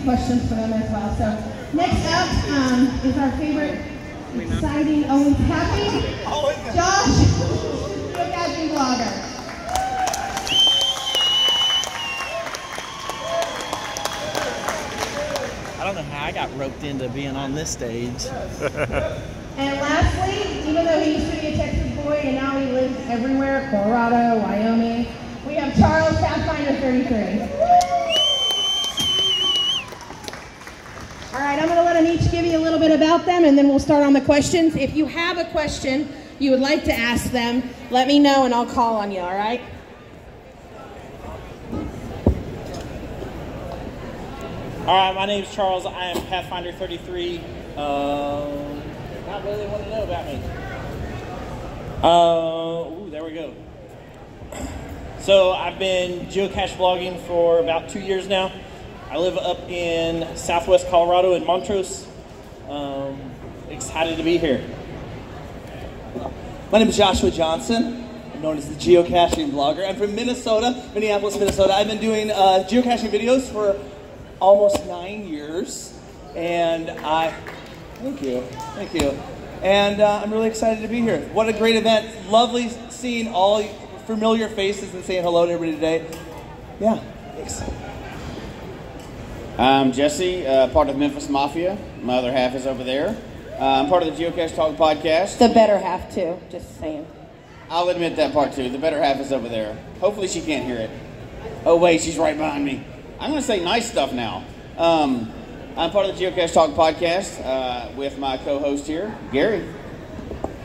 questions for them as well. So next up is our favorite, exciting, always happy, Josh, Geocaching Vlogger. I don't know how I got roped into being on this stage. And lastly, even though he used to be a Texas boy and now he lives everywhere, Colorado, Wyoming, we have Charles, Pathfinder 33. All right, I'm going to let them each give you a little bit about them, and then we'll start on the questions. If you have a question you would like to ask them, let me know and I'll call on you, all right? All right, my name is Charles. I am Pathfinder 33. Not really want to know about me. Ooh, there we go. So I've been geocache vlogging for about 2 years now. I live up in southwest Colorado in Montrose. Excited to be here. My name is Joshua Johnson. I'm known as the Geocaching Vlogger. I'm from Minnesota, Minneapolis, Minnesota. I've been doing geocaching videos for almost 9 years. And thank you. And I'm really excited to be here. What a great event. Lovely seeing all familiar faces and saying hello to everybody today. Yeah, thanks. I'm Jesse, part of Memphis Mafia. My other half is over there. I'm part of the Geocache Talk podcast. The better half too, just saying. I'll admit that part too. The better half is over there. Hopefully she can't hear it. Oh wait, she's right behind me. I'm going to say nice stuff now. I'm part of the Geocache Talk podcast with my co-host here, Gary.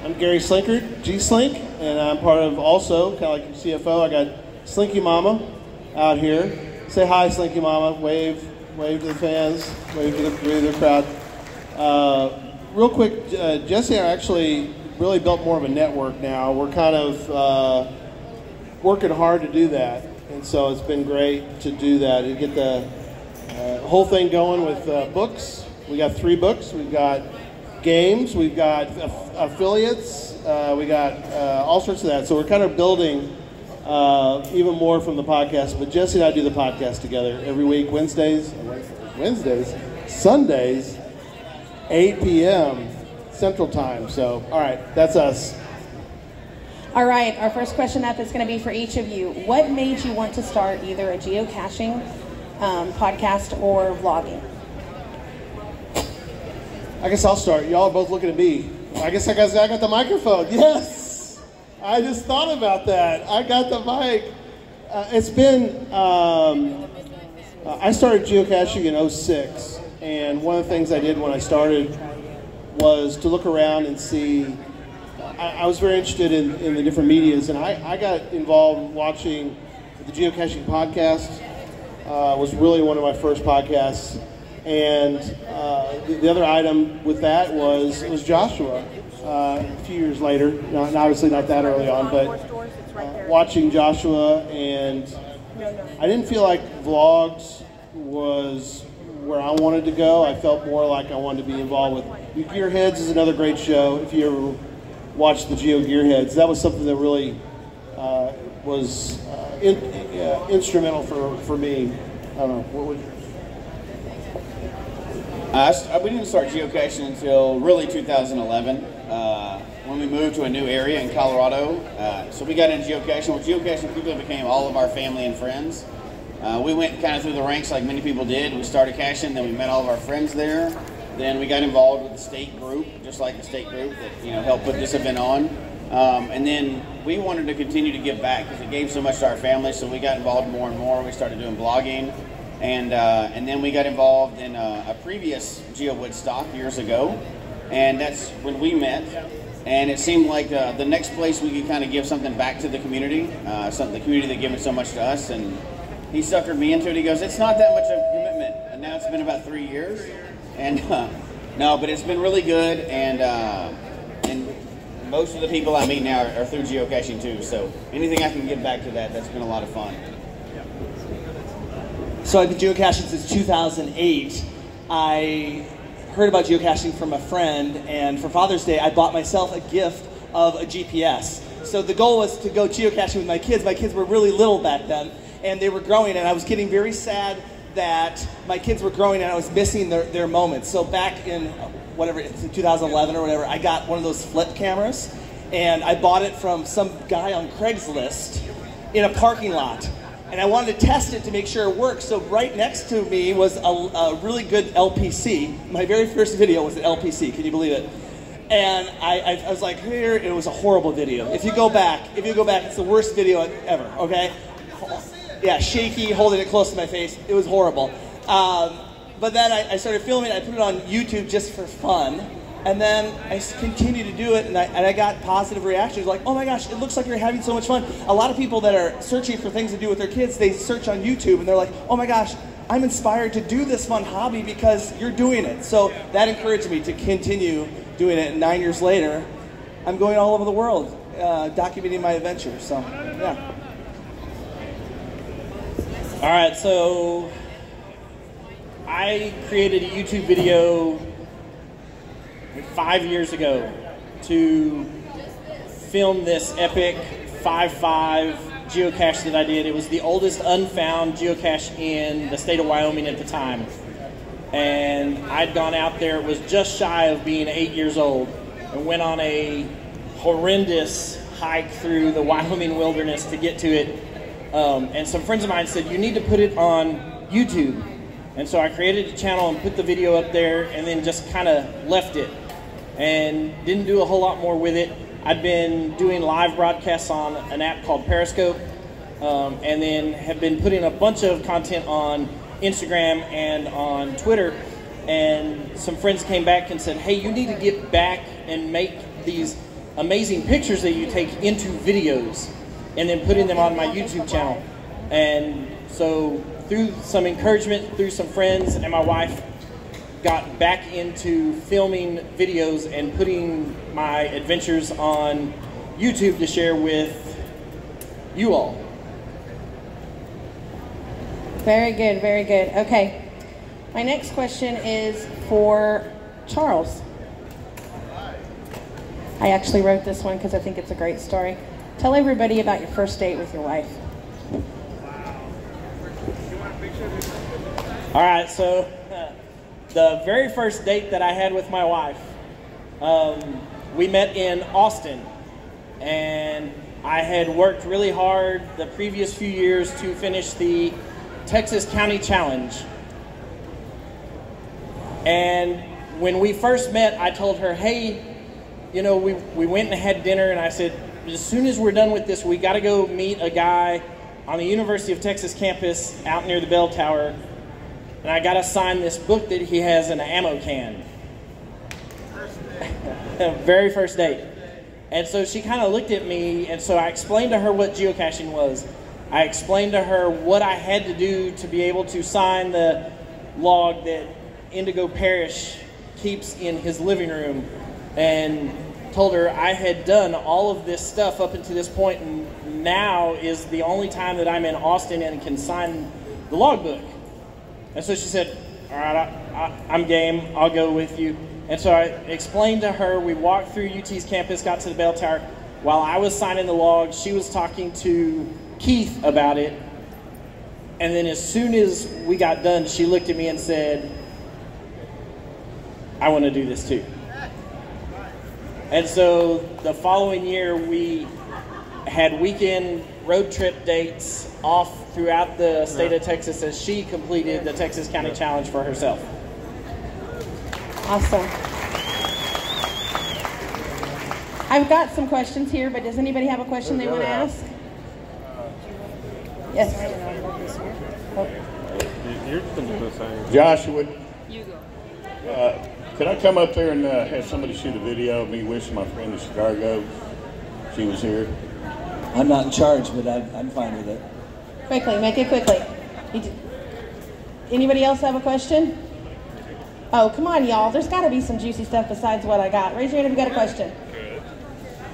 I'm Gary Slinkert, G-Slink, and I'm part of also, kind of like your CFO, I got Slinky Mama out here. Say hi, Slinky Mama. Wave to the fans, wave to the crowd. Real quick, Jesse and I actually really built more of a network now. We're kind of working hard to do that, and so it's been great to do that and get the whole thing going with books. We got 3 books. We've got games. We've got affiliates. We got all sorts of that. So we're kind of building even more from the podcast. But Jesse and I do the podcast together every week, Sundays, 8 p.m. Central Time. So, all right, that's us. All right, our first question up is going to be for each of you. What made you want to start either a geocaching podcast or vlogging? I guess I'll start. Y'all are both looking at me. I guess I got the microphone. Yes! I just thought about that. I got the mic. It's been, I started geocaching in 2006, and one of the things I did when I started was to look around and see. I was very interested in the different medias, and I got involved watching the Geocaching podcast. Was really one of my first podcasts. And the other item with that was Joshua. A few years later, obviously not that early on, but watching Joshua, and I didn't feel like vlogs was where I wanted to go. I felt more like I wanted to be involved with Gearheads is another great show. If you ever watched the Geo Gearheads, that was something that really was instrumental for me. I don't know, what would you? We didn't start geocaching until really 2011 when we moved to a new area in Colorado. So we got into geocaching. Well, geocaching quickly became all of our family and friends. We went kind of through the ranks like many people did. We started caching, then we met all of our friends there. Then we got involved with the state group, just like the state group that helped put this event on. And then we wanted to continue to give back because it gave so much to our family. So we got involved more and more. We started doing blogging. And then we got involved in a previous Geowoodstock years ago, and that's when we met. And it seemed like the next place we could kind of give something back to the community, the community that given so much to us. And he suckered me into it. He goes, "It's not that much of a commitment." And now it's been about 3 years, and no, but it's been really good. And most of the people I meet now are through geocaching too. So anything I can give back to that's been a lot of fun. So I've been geocaching since 2008. I heard about geocaching from a friend, and for Father's Day, I bought myself a gift of a GPS. So the goal was to go geocaching with my kids. My kids were really little back then, and they were growing, and I was getting very sad that my kids were growing and I was missing their moments. So back in, whatever, it's in 2011 or whatever, I got one of those flip cameras, and I bought it from some guy on Craigslist in a parking lot. And I wanted to test it to make sure it worked. So right next to me was a really good LPC. My very first video was an LPC, can you believe it? And I was like, here, it was a horrible video. If you go back, it's the worst video ever, okay? Yeah, shaky, holding it close to my face. It was horrible. But then I started filming it. I put it on YouTube just for fun. And then I continued to do it, and I got positive reactions like, oh my gosh, it looks like you're having so much fun. A lot of people that are searching for things to do with their kids, they search on YouTube, and they're like, oh my gosh, I'm inspired to do this fun hobby because you're doing it. So that encouraged me to continue doing it, and 9 years later, I'm going all over the world documenting my adventure, so yeah. All right, so I created a YouTube video 5 years ago to film this epic 5-5 geocache that I did. It was the oldest unfound geocache in the state of Wyoming at the time. And I'd gone out there, it was just shy of being 8 years old, and went on a horrendous hike through the Wyoming wilderness to get to it. And some friends of mine said, you need to put it on YouTube. And so I created a channel and put the video up there, and then just kind of left it and didn't do a whole lot more with it. I'd been doing live broadcasts on an app called Periscope, and then have been putting a bunch of content on Instagram and on Twitter. And some friends came back and said, hey, you need to get back and make these amazing pictures that you take into videos and then putting them on my YouTube channel. And so through some encouragement, through some friends and my wife, got back into filming videos and putting my adventures on YouTube to share with you all. Very good, very good. Okay, my next question is for Charles. I actually wrote this one because I think it's a great story. Tell everybody about your first date with your wife. All right, so the very first date that I had with my wife, we met in Austin, and I had worked really hard the previous few years to finish the Texas County Challenge. And when we first met, I told her, hey, you know, we went and had dinner, and I said, as soon as we're done with this, we got to go meet a guy on the University of Texas campus out near the bell tower, and I got to sign this book that he has in an ammo can. Very first date. And so she kind of looked at me, and so I explained to her what geocaching was. I explained to her what I had to do to be able to sign the log that Indigo Parrish keeps in his living room, and told her I had done all of this stuff up until this point, and now is the only time that I'm in Austin and can sign the logbook. And so she said, all right, I'm game, I'll go with you. And so I explained to her, we walked through UT's campus, got to the bell tower. While I was signing the log, she was talking to Keith about it. And then as soon as we got done, she looked at me and said, I want to do this too. And so the following year, we had weekend road trip dates off throughout the state of Texas as she completed the Texas County Challenge for herself. Awesome. I've got some questions here, but does anybody have a question they want to ask? Yes. Josh, could I come up there and have somebody shoot a video of me wishing my friend in Chicago she was here? I'm not in charge, but I'm fine with it. Quickly, make it quickly. Anybody else have a question? Oh, come on, y'all. There's got to be some juicy stuff besides what I got. Raise your hand if you got a question. Good.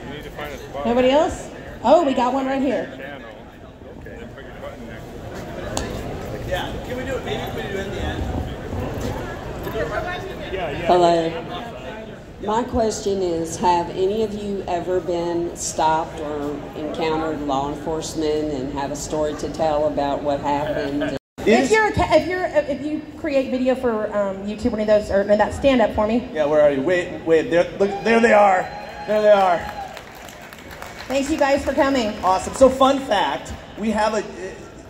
You need to find a spot. Nobody else? Oh, we got one right here. Channel. Okay. Then put your button there. Yeah, can we do it? Maybe we do it at the end. Hello. My question is, have any of you ever been stopped or encountered law enforcement and have a story to tell about what happened? If you create video for YouTube or any of those, or that stand up for me. Yeah, where are you? Wait, there, look, there they are. There they are. Thanks you guys for coming. Awesome. So fun fact, we have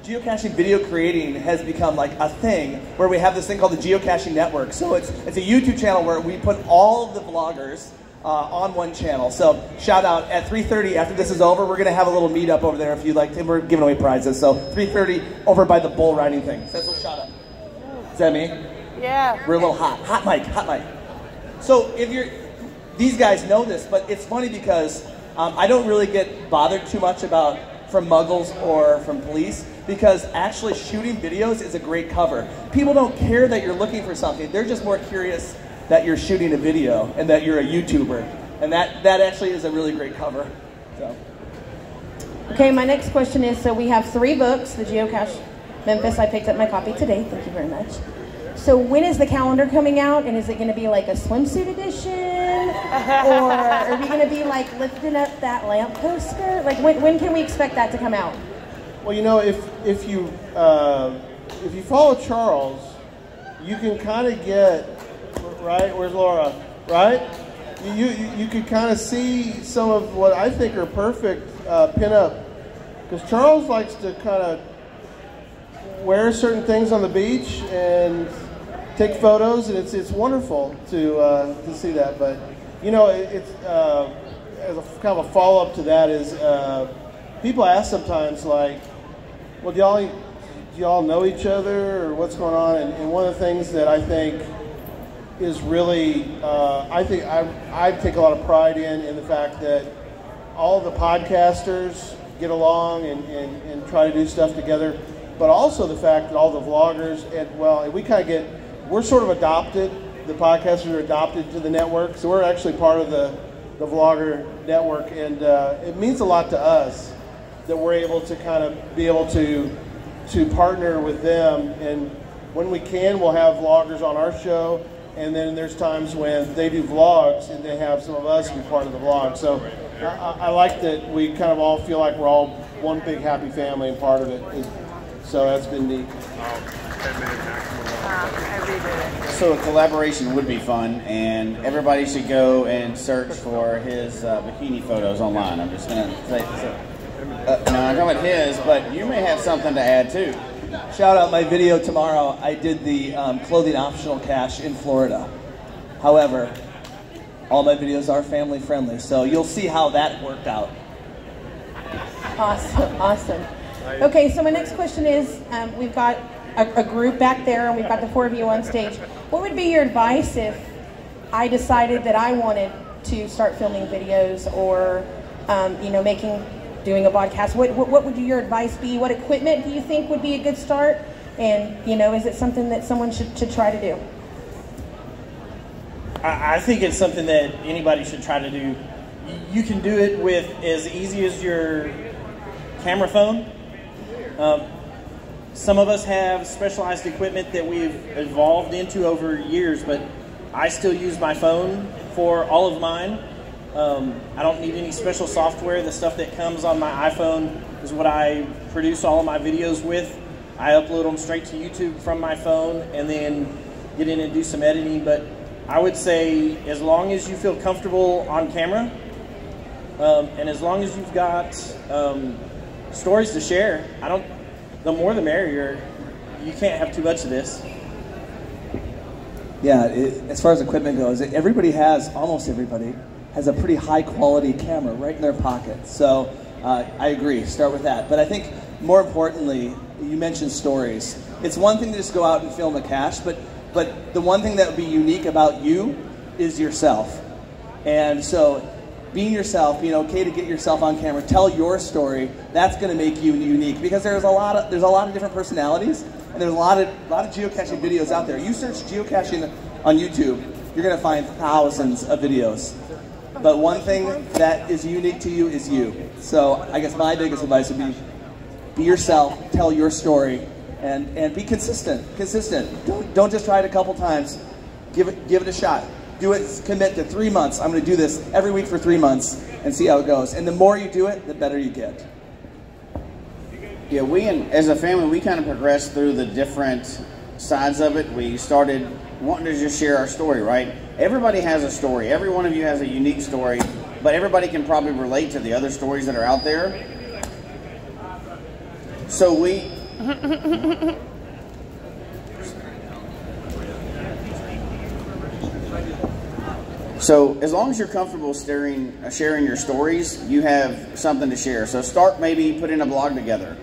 geocaching video creating has become like a thing where we have this thing called the Geocaching Network. So it's a YouTube channel where we put all of the vloggers on one channel. So shout out at 3:30 after this is over, we're going to have a little meetup over there if you'd like to. We're giving away prizes. So 3:30 over by the bull riding thing. So that's a shout out. Is that me? Yeah. We're a little hot. Hot mic. So these guys know this, but it's funny because I don't really get bothered too much from muggles or from police, because actually shooting videos is a great cover. People don't care that you're looking for something. They're just more curious that you're shooting a video and that you're a YouTuber. And that actually is a really great cover. So. Okay, my next question is, so we have 3 books, the Geocache Memphis. I picked up my copy today, thank you very much. So when is the calendar coming out, and is it going to be like a swimsuit edition? Or are we going to be like lifting up that lamppost skirt? Like when can we expect that to come out? Well, you know, if you follow Charles, you can kind of get, right, where's Laura, right? You could kind of see some of what I think are perfect pinup, because Charles likes to kind of wear certain things on the beach and take photos, and it's wonderful to see that. But you know, it's as a kind of a follow up to that is people ask sometimes like, well, do y'all know each other, or what's going on? And one of the things that I think is really, I take a lot of pride in the fact that all the podcasters get along and try to do stuff together, but also the fact that all the vloggers, we're sort of adopted, the podcasters are adopted to the network, so we're actually part of the vlogger network, and it means a lot to us that we're able to kind of be able to partner with them, and when we can, we'll have vloggers on our show, and then there's times when they do vlogs and they have some of us be part of the vlog. So I like that we kind of all feel like we're all one big happy family and part of it. So that's been neat. 10 minute maximum. So a collaboration would be fun, and everybody should go and search for his bikini photos online. I'm just going to say, no, I'm talking about his, but you may have something to add too. Shout out my video tomorrow. I did the clothing optional cache in Florida. However, all my videos are family friendly, so you'll see how that worked out. Awesome. Okay, so my next question is, we've got a group back there, and we've got the 4 of you on stage. What would be your advice if I decided that I wanted to start filming videos, or doing a podcast? What would your advice be? What equipment do you think would be a good start? And is it something that someone should try to do? I think it's something that anybody should try to do. You can do it with as easy as your camera phone. Some of us have specialized equipment that we've evolved into over years, but I still use my phone for all of mine. I don't need any special software. The stuff that comes on my iPhone is what I produce all of my videos with. I upload them straight to YouTube from my phone and then get in and do some editing. But I would say, as long as you feel comfortable on camera, and as long as you've got stories to share, the more the merrier. You can't have too much of this. Yeah, as far as equipment goes, almost everybody has a pretty high quality camera right in their pocket. So I agree, start with that. But I think more importantly, you mentioned stories. It's one thing to just go out and film a cache, but the one thing that would be unique about you is yourself. And so being yourself, being okay to get yourself on camera, tell your story, that's going to make you unique, because there's a lot of different personalities, and there's a lot of geocaching videos out there. You search geocaching on YouTube, you're going to find thousands of videos. But one thing that is unique to you is you. So I guess my biggest advice would be yourself, tell your story, and be consistent. Don't just try it a couple times. Give it a shot. Do it, commit to 3 months. I'm going to do this every week for 3 months and see how it goes. And the more you do it, the better you get. Yeah, as a family, we kind of progressed through the different sides of it. We started wanting to just share our story, right? Everybody has a story. Every one of you has a unique story, but everybody can probably relate to the other stories that are out there. So So as long as you're comfortable sharing your stories, you have something to share. So start maybe putting a blog together.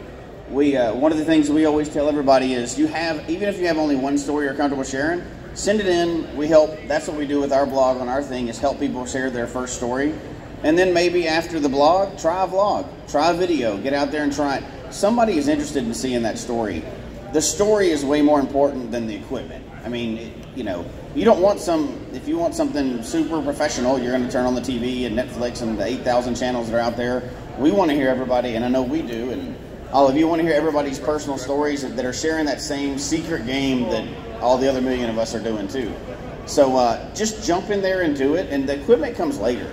One of the things we always tell everybody is even if you have only one story you're comfortable sharing, send it in. We help. That's what we do with our blog on our thing, is help people share their first story. And then maybe after the blog, try a vlog, try a video, get out there and try it. Somebody is interested in seeing that story. The story is way more important than the equipment. I mean, you don't want if you want something super professional, you're going to turn on the TV and Netflix and the 8,000 channels that are out there. We want to hear everybody, and I know we do, and all of you want to hear everybody's personal stories that are sharing that same secret game that all the other million of us are doing too. So just jump in there and do it, and the equipment comes later.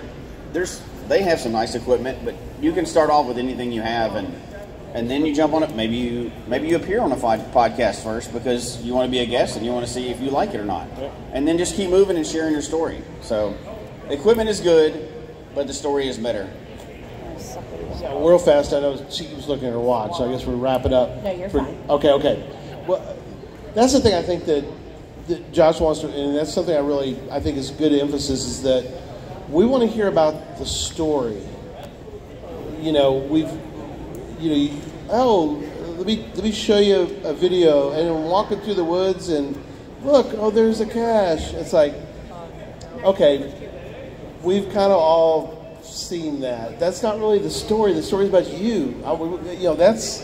They have some nice equipment, but you can start off with anything you have, and then you jump on it. Maybe you appear on a podcast first because you want to be a guest and you want to see if you like it or not. Yeah. And then just keep moving and sharing your story. So equipment is good, but the story is better. Real fast, I know she was looking at her watch, so I guess we'll wrap it up. No, you're fine. Okay. Well, that's the thing I think that Josh wants to, and that's something I think is good emphasis, is that we want to hear about the story. Let me show you a video, and I'm walking through the woods, and look, there's a cache. It's like, okay, we've kind of all seen that. That's not really the story. The story's about you. That's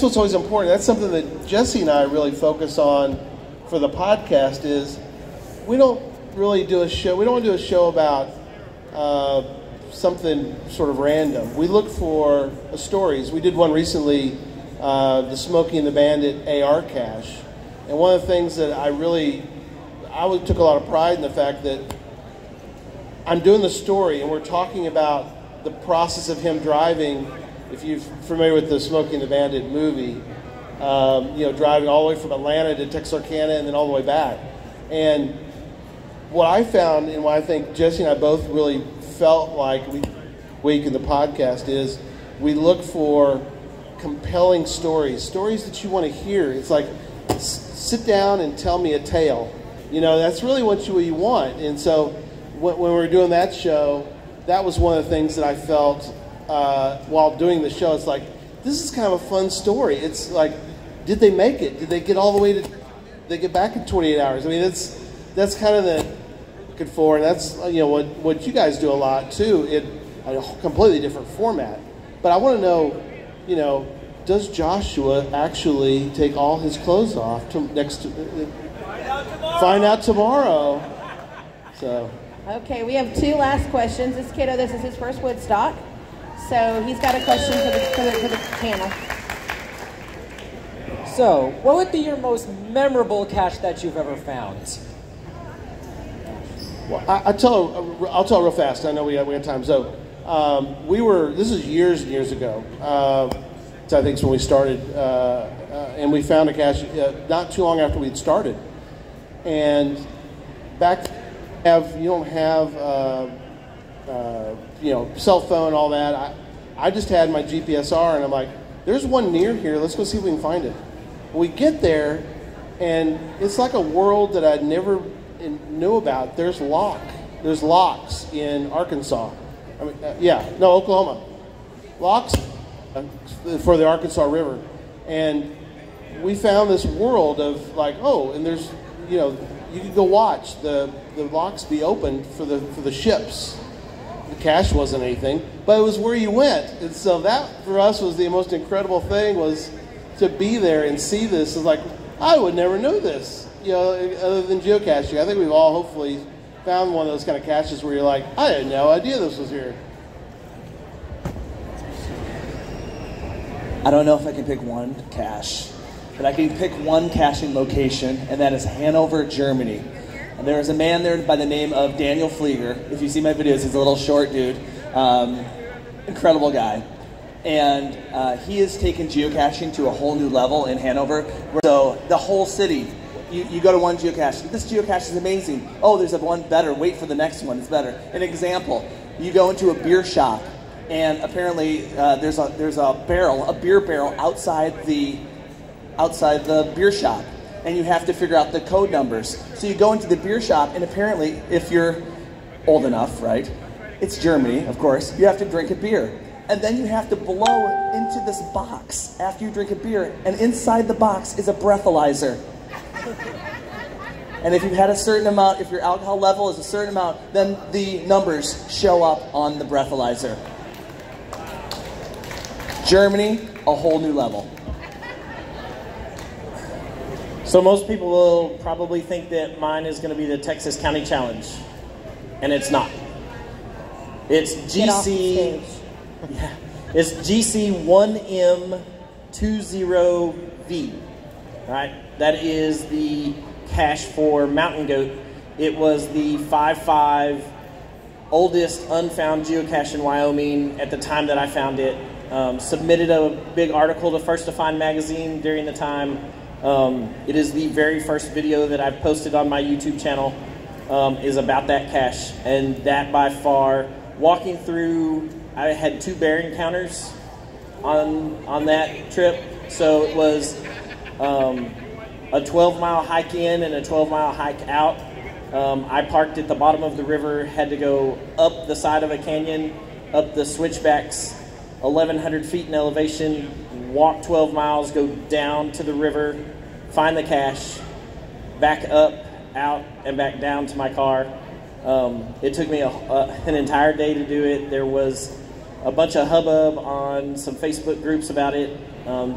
what's always important. That's something that Jesse and I really focus on for the podcast. Is we don't really do a show. We don't want to do a show about something sort of random. We look for stories. We did one recently, the Smokey and the Bandit AR cache, and one of the things that I took a lot of pride in the fact that I'm doing the story, and we're talking about the process of him driving. If you're familiar with the Smokey and the Bandit movie, driving all the way from Atlanta to Texarkana and then all the way back. And what I found, and what I think Jesse and I both really felt like week in the podcast, is we look for compelling stories that you want to hear. It's like, sit down and tell me a tale. That's really what you want. And so when we were doing that show, that was one of the things that I felt while doing the show. It's like, this is kind of a fun story. It's like, did they make it? Did they get all the way to? They get back in 28 hours. I mean, that's kind of the looking for, and that's what you guys do a lot too, in a completely different format. But I want to know, does Joshua actually take all his clothes off find out tomorrow? So. Okay, we have two last questions. This kiddo, this is his first Woodstock, so he's got a question for the panel. So, what would be your most memorable cache that you've ever found? Well, I'll tell real fast. I know we have time. So, this is years and years ago. So I think it's when we started, and we found a cache not too long after we'd started. And back, you don't have cell phone, all that. I just had my GPSR, and I'm like, there's one near here. Let's go see if we can find it. We get there, and it's like a world that I'd never knew about. There's locks in Arkansas. Oklahoma. Locks for the Arkansas River. And we found this world of like, and there's, you could go watch the locks be opened for the ships. The cache wasn't anything, but it was where you went. And so that for us was the most incredible thing, was to be there and see this. It's like, I would never know this, other than geocaching. I think we've all hopefully found one of those kind of caches where you're like, I had no idea this was here. I don't know if I can pick one cache, but I can pick one caching location, and that is Hanover, Germany. And there is a man there by the name of Daniel Flieger. If you see my videos, he's a little short dude. Incredible guy. And he has taken geocaching to a whole new level in Hanover. So the whole city, you go to one geocache, this geocache is amazing. Oh, there's one better, wait for the next one, it's better. An example, you go into a beer shop, and apparently there's a beer barrel outside the beer shop, and you have to figure out the code numbers. So you go into the beer shop, and apparently, if you're old enough, right, it's Germany, of course, you have to drink a beer. And then you have to blow into this box after you drink a beer, and inside the box is a breathalyzer. And if you've had a certain amount, if your alcohol level is a certain amount, then the numbers show up on the breathalyzer. Germany, a whole new level. So most people will probably think that mine is going to be the Texas County Challenge, and it's not. It's GC. Yeah, it's GC1M20V. Right, that is the cache for Mountain Goat. It was the 5.5 oldest unfound geocache in Wyoming at the time that I found it. Submitted a big article to First to Find magazine during the time. It is the very first video that I've posted on my YouTube channel is about that cache, and that by far, walking through, I had 2 bear encounters on that trip, so it was a 12-mile hike in and a 12-mile hike out. I parked at the bottom of the river, had to go up the side of a canyon, up the switchbacks, 1,100 feet in elevation, walk 12 miles, go down to the river, find the cache, back up, out, and back down to my car. It took me an entire day to do it. There was a bunch of hubbub on some Facebook groups about it.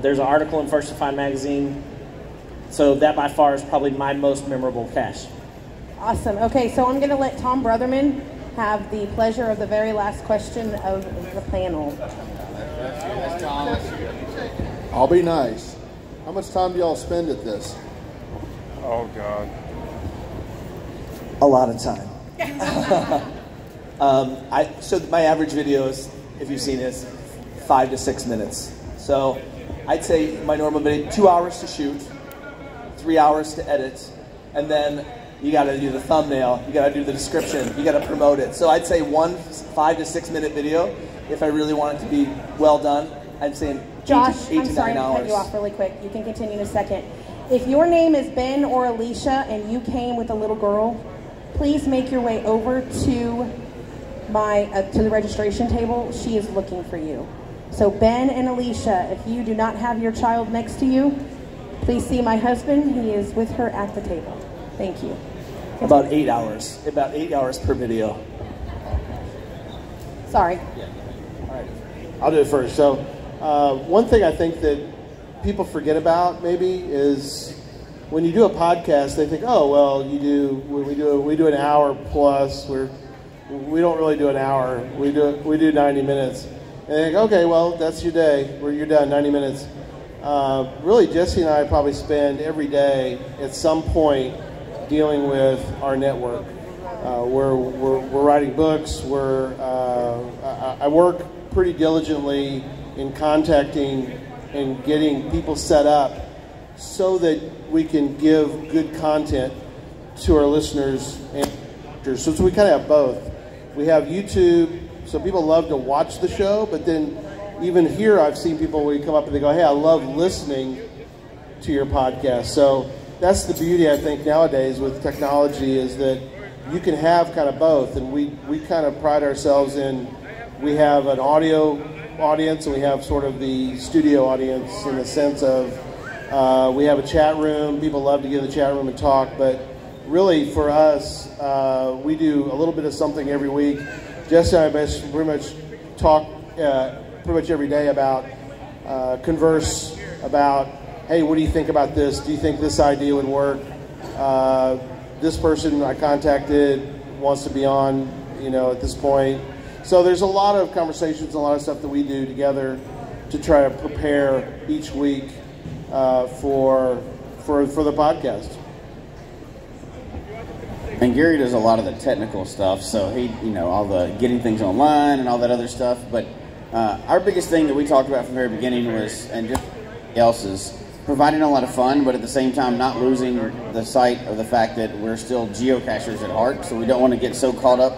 There's an article in First to Find magazine. So that by far is probably my most memorable cache. Awesome. Okay, so I'm going to let Tom Brotherman have the pleasure of the very last question of the panel. I'll be nice. How much time do y'all spend at this? Oh, God. A lot of time. So my average video is, if you've seen it, is 5 to 6 minutes. So I'd say my normal video, 2 hours to shoot, 3 hours to edit, and then you got to do the thumbnail, you got to do the description, you got to promote it. So I'd say one 5 to 6 minute video, if I really want it to be well done, I'd say Josh, 8 I'm to sorry 9 to hours. cut you off really quick. You can continue in a second. If your name is Ben or Alicia and you came with a little girl, please make your way over to the registration table. She is looking for you. So Ben and Alicia, if you do not have your child next to you, please see my husband. He is with her at the table. Thank you. About 8 hours. About 8 hours per video. Sorry. Yeah. All right. I'll do it first. So one thing I think that people forget about maybe is when you do a podcast, they think, oh, well, we do an hour plus. We don't really do an hour. We do 90 minutes. And they think, okay, well, that's your day. You're done, 90 minutes. Really, Jesse and I probably spend every day at some point dealing with our network. We're writing books. I work pretty diligently in contacting and getting people set up so that we can give good content to our listeners and so we kind of have both. We have YouTube, so people love to watch the show, but then even here I've seen people where you come up and they go, hey, I love listening to your podcast. So that's the beauty, I think, nowadays with technology is that you can have kind of both, and we kind of pride ourselves in, we have an audio audience and we have sort of the studio audience in the sense of we have a chat room. People love to get in the chat room and talk, but really for us, we do a little bit of something every week. Jesse and I pretty much talk pretty much every day about, converse about, hey, what do you think about this? Do you think this idea would work? This person I contacted wants to be on, at this point. So there's a lot of conversations, a lot of stuff that we do together to try to prepare each week for the podcast. And Gary does a lot of the technical stuff, so he, all the getting things online and all that other stuff. But Our biggest thing that we talked about from the very beginning was, and just else is, providing a lot of fun, but at the same time not losing the sight of the fact that we're still geocachers at heart. So we don't want to get so caught up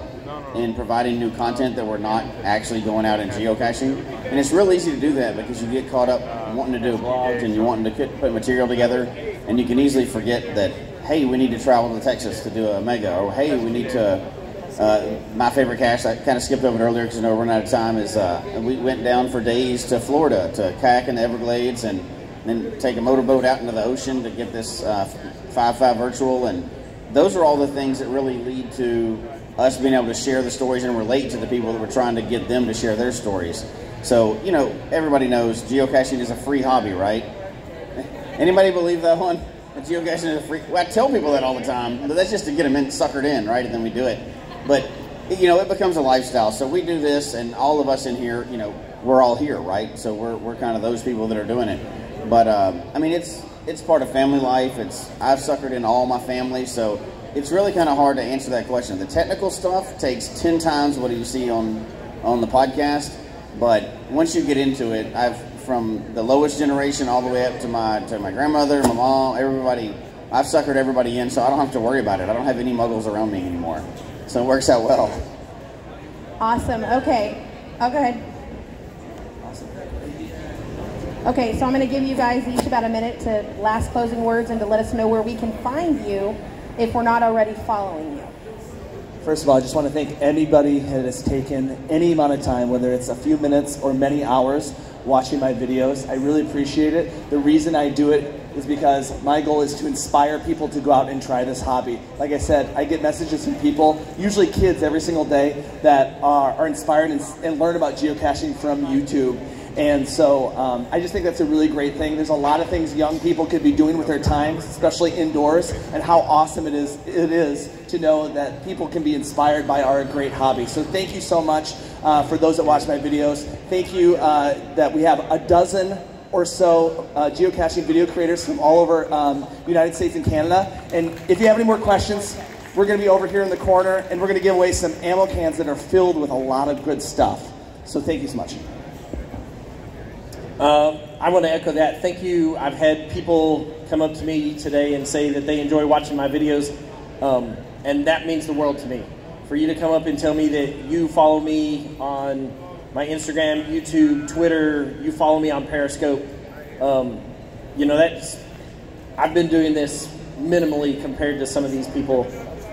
in providing new content that we're not actually going out and geocaching. And it's real easy to do that because you get caught up wanting to do blogs and you wanting to put material together, and you can easily forget that, hey, we need to travel to Texas to do a mega, or hey, we need to, my favorite cache, I kind of skipped over it earlier because I know we're running out of time, is we went down for days to Florida to kayak in the Everglades and then take a motorboat out into the ocean to get this 5.5 virtual. And those are all the things that really lead to us being able to share the stories and relate to the people that we're trying to get them to share their stories. So, you know, everybody knows geocaching is a free hobby, right? Anybody believe that one? That geocaching is a free... Well, I tell people that all the time, but that's just to get them suckered in, right? And then we do it. But, you know, it becomes a lifestyle. So we do this, and all of us in here, you know, we're all here, right? So we're kind of those people that are doing it. But, I mean, it's part of family life. I've suckered in all my family, so it's really kind of hard to answer that question. The technical stuff takes 10 times what you see on the podcast, but once you get into it, from the lowest generation all the way up to my grandmother, my mom, everybody, I've suckered everybody in, so I don't have to worry about it. I don't have any muggles around me anymore, so it works out well. Awesome. Okay. Oh, go ahead. Okay, so I'm going to give you guys each about a minute to last closing words and to let us know where we can find you if we're not already following you. First of all, I just want to thank anybody that has taken any amount of time, whether it's a few minutes or many hours, watching my videos. I really appreciate it. The reason I do it is because my goal is to inspire people to go out and try this hobby. Like I said, I get messages from people, usually kids every single day, that are inspired and learn about geocaching from YouTube. And so I just think that's a really great thing. There's a lot of things young people could be doing with their time, especially indoors, and how awesome it is to know that people can be inspired by our great hobby. So thank you so much for those that watch my videos. Thank you that we have a dozen or so geocaching video creators from all over the United States and Canada. And if you have any more questions, we're going to be over here in the corner, and we're going to give away some ammo cans that are filled with a lot of good stuff. So thank you so much. I want to echo that. Thank you. I've had people come up to me today and say that they enjoy watching my videos, and that means the world to me. For you to come up and tell me that you follow me on my Instagram, YouTube, Twitter, you follow me on Periscope, you know, I've been doing this minimally compared to some of these people,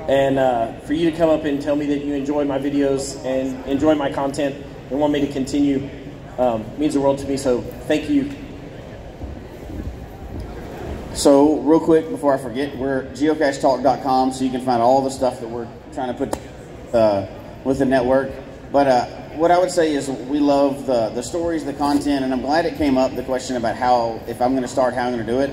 and for you to come up and tell me that you enjoy my videos and enjoy my content and want me to continue means the world to me, so thank you. So real quick before I forget, we're geocachetalk.com, so you can find all the stuff that we're trying to put with the network. But what I would say is we love the stories, the content, and I'm glad it came up, the question about if I'm going to start, how I'm going to do it.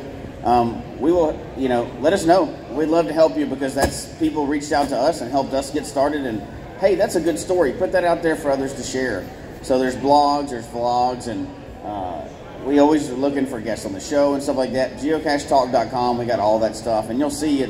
We will, you know, let us know. We'd love to help you because people reached out to us and helped us get started, and hey, that's a good story. Put that out there for others to share. So there's blogs, there's vlogs, and we always are looking for guests on the show and stuff like that. Geocachetalk.com, we got all that stuff, and you'll see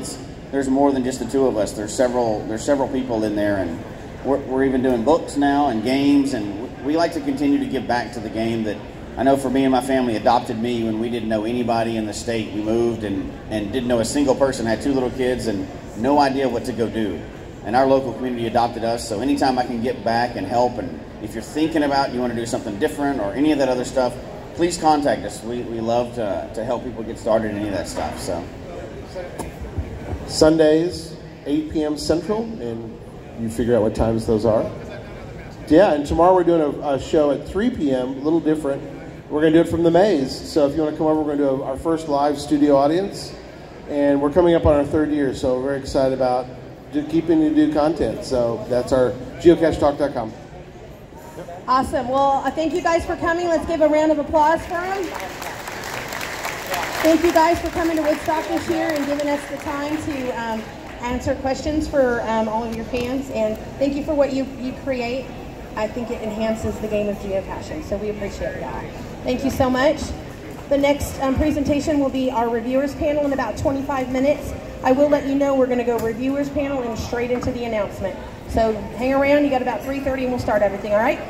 there's more than just the two of us. There's several people in there, and we're even doing books now and games, and we like to continue to give back to the game that I know for me and my family adopted me when we didn't know anybody in the state. We moved and didn't know a single person, had 2 little kids and no idea what to go do. And our local community adopted us, so anytime I can get back and help, and if you're thinking about you want to do something different or any of that other stuff, please contact us. We love to help people get started in any of that stuff. So Sundays, 8 p.m. Central, and you figure out what times those are. Yeah, and tomorrow we're doing a show at 3 p.m., a little different. We're going to do it from the maze. So if you want to come over, we're going to do our first live studio audience. And we're coming up on our 3rd year, so we're very excited about keeping to do content. So that's our geocachetalk.com. Awesome. Well, thank you guys for coming. Let's give a round of applause for them. Thank you guys for coming to Woodstock this year and giving us the time to answer questions for all of your fans. And thank you for what you create. I think it enhances the game of geocaching, so we appreciate that. Thank you so much. The next presentation will be our reviewers panel in about 25 minutes. I will let you know we're going to go reviewers panel and straight into the announcement. So hang around. You got about 3:30 and we'll start everything, all right?